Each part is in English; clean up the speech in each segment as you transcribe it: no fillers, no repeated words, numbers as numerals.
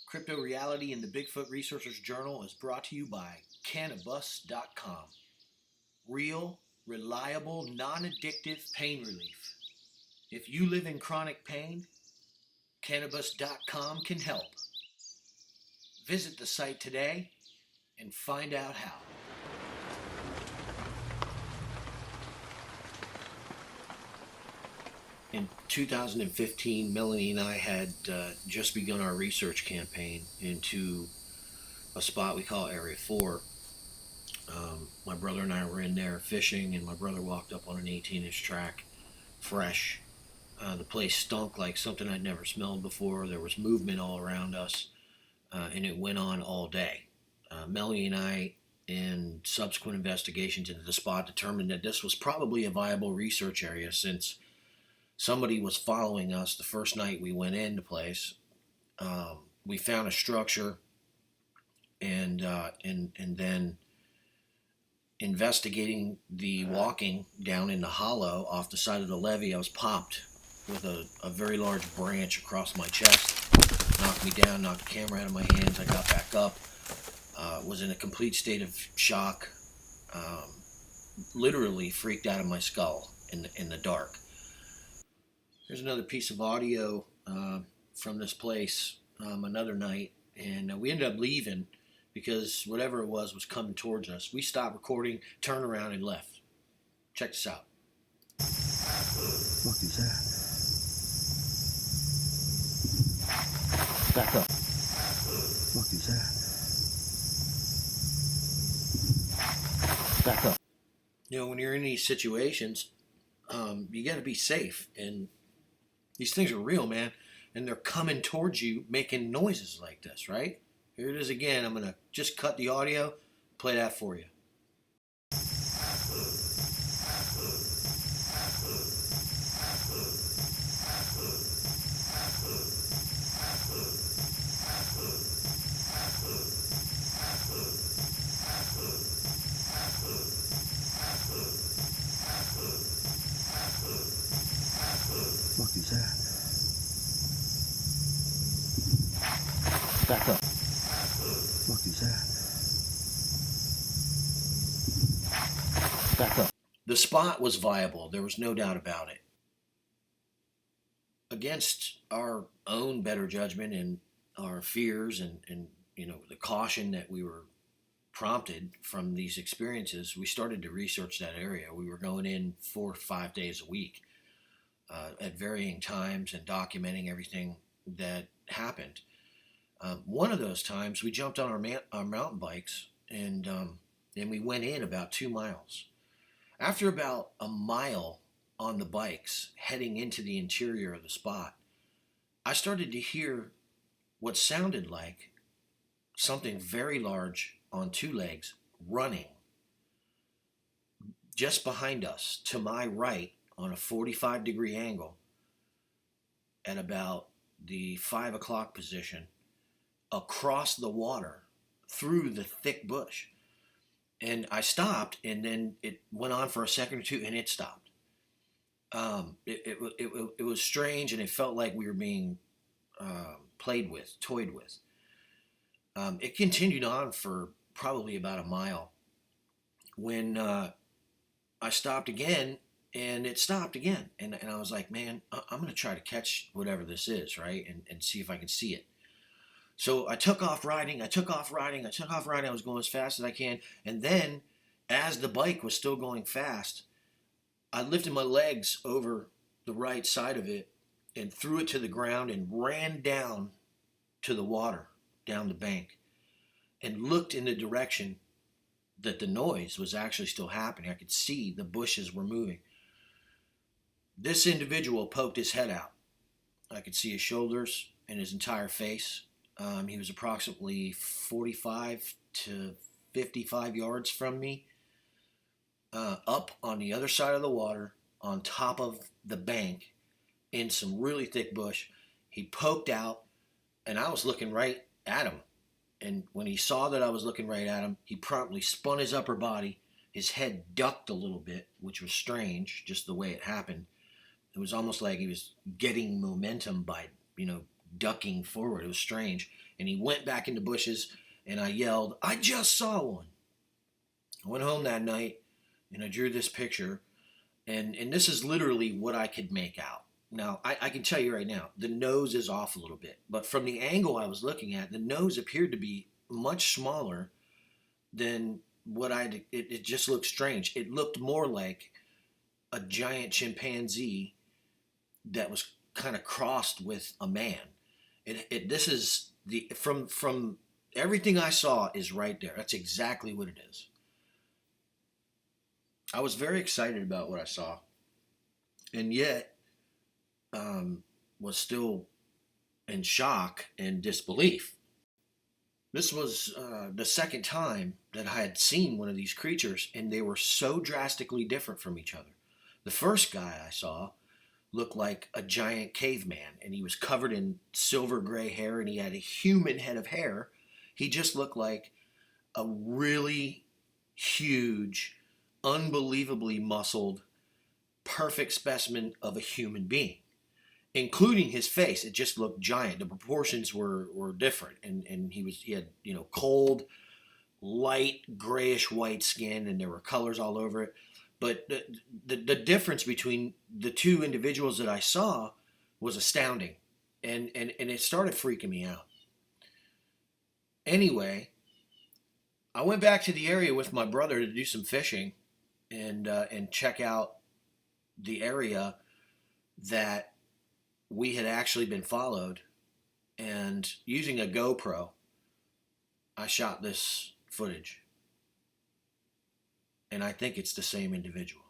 Crypto Reality in the Bigfoot Researchers Journal is brought to you by Cannabis.com. Real, reliable, non-addictive pain relief. If you live in chronic pain, Cannabis.com can help. Visit the site today and find out how. In 2015, Melanie and I had just begun our research campaign into a spot we call Area 4. My brother and I were in there fishing, and my brother walked up on an 18-inch track, fresh. The place stunk like something I'd never smelled before. There was movement all around us, and it went on all day. Melanie and I, in subsequent investigations into the spot, determined that this was probably a viable research area since somebody was following us the first night we went into place. We found a structure, and then investigating the walking down in the hollow off the side of the levee, I was popped with a very large branch across my chest. Knocked me down, knocked the camera out of my hands. I got back up, was in a complete state of shock, literally freaked out of my skull in the dark. Here's another piece of audio from this place another night, and we ended up leaving because whatever it was coming towards us. We stopped recording, turned around, and left. Check this out. What is that? Back up. What is that? Back up. You know, when you're in these situations, you got to be safe, and these things are real, man, and they're coming towards you making noises like this, right? Here it is again. I'm going to just cut the audio, play that for you. What is that? Back up. What is that? Back up. The spot was viable. There was no doubt about it. Against our own better judgment and our fears and you know, the caution that we were prompted from these experiences, we started to research that area. We were going in 4 or 5 days a week at varying times and documenting everything that happened. One of those times, we jumped on our mountain bikes and we went in about 2 miles. After about a mile on the bikes, heading into the interior of the spot, I started to hear what sounded like something very large on 2 legs running just behind us to my right on a 45-degree angle at about the 5 o'clock position across the water through the thick bush. And I stopped, and then it went on for a second or two, and it stopped. It was strange, and it felt like we were being toyed with. It continued on for probably about a mile when I stopped again, and it stopped again. And I was like, man, I'm going to try to catch whatever this is, right, and see if I can see it. So I took off riding. I was going as fast as I can. And then, as the bike was still going fast, I lifted my legs over the right side of it and threw it to the ground and ran down to the water, down the bank, and looked in the direction that the noise was actually still happening. I could see the bushes were moving. This individual poked his head out. I could see his shoulders and his entire face. He was approximately 45 to 55 yards from me, up on the other side of the water, on top of the bank, in some really thick bush. He poked out, and I was looking right at him. And when he saw that I was looking right at him, he promptly spun his upper body. His head ducked a little bit, which was strange, just the way it happened. It was almost like he was getting momentum by, ducking forward. It was strange. And he went back in the bushes, and I yelled, "I just saw one." I went home that night, and I drew this picture, and this is literally what I could make out. Now, I can tell you right now, the nose is off a little bit, but from the angle I was looking at, the nose appeared to be much smaller than what it just looked strange. It looked more like a giant chimpanzee that was kind of crossed with a man. This is the from everything I saw is right there. That's exactly what it is. I was very excited about what I saw, and yet was still in shock and disbelief. This was the second time that I had seen one of these creatures, and they were so drastically different from each other. The first guy I saw looked like a giant caveman, and he was covered in silver gray hair, and he had a human head of hair. He just looked like a really huge, unbelievably muscled, perfect specimen of a human being, including his face. It just looked giant. The proportions were different, and he had cold, light grayish white skin, and there were colors all over it. But the difference between the two individuals that I saw was astounding, and it started freaking me out. Anyway, I went back to the area with my brother to do some fishing, and check out the area that we had actually been followed. And using a GoPro, I shot this footage, and I think it's the same individual.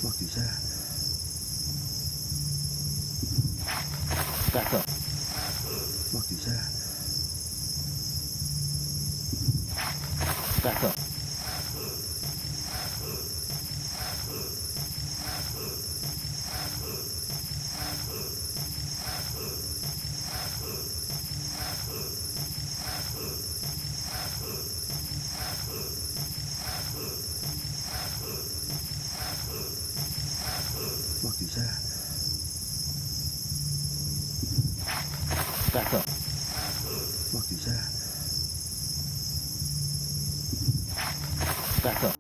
Fuck is that? Back up. Fuck is that? Back up. Fuck is that? Back up. Fuck is that? Back up.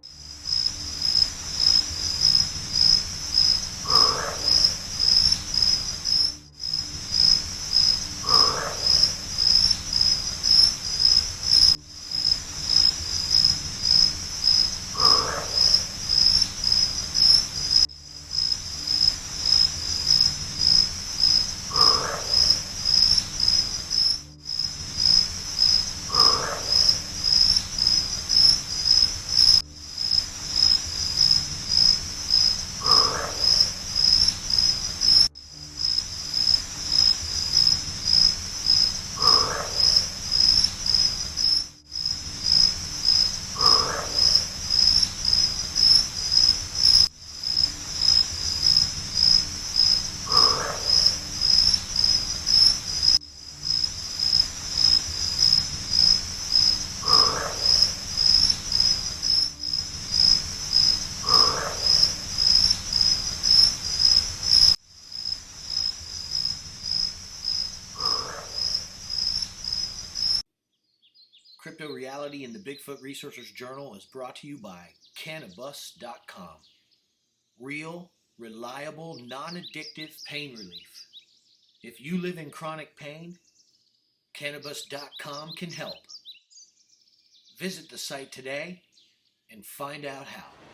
Crypto Reality in the Bigfoot Researchers Journal is brought to you by Cannabis.com. Real, reliable, non-addictive pain relief. If you live in chronic pain, Cannabis.com can help. Visit the site today and find out how.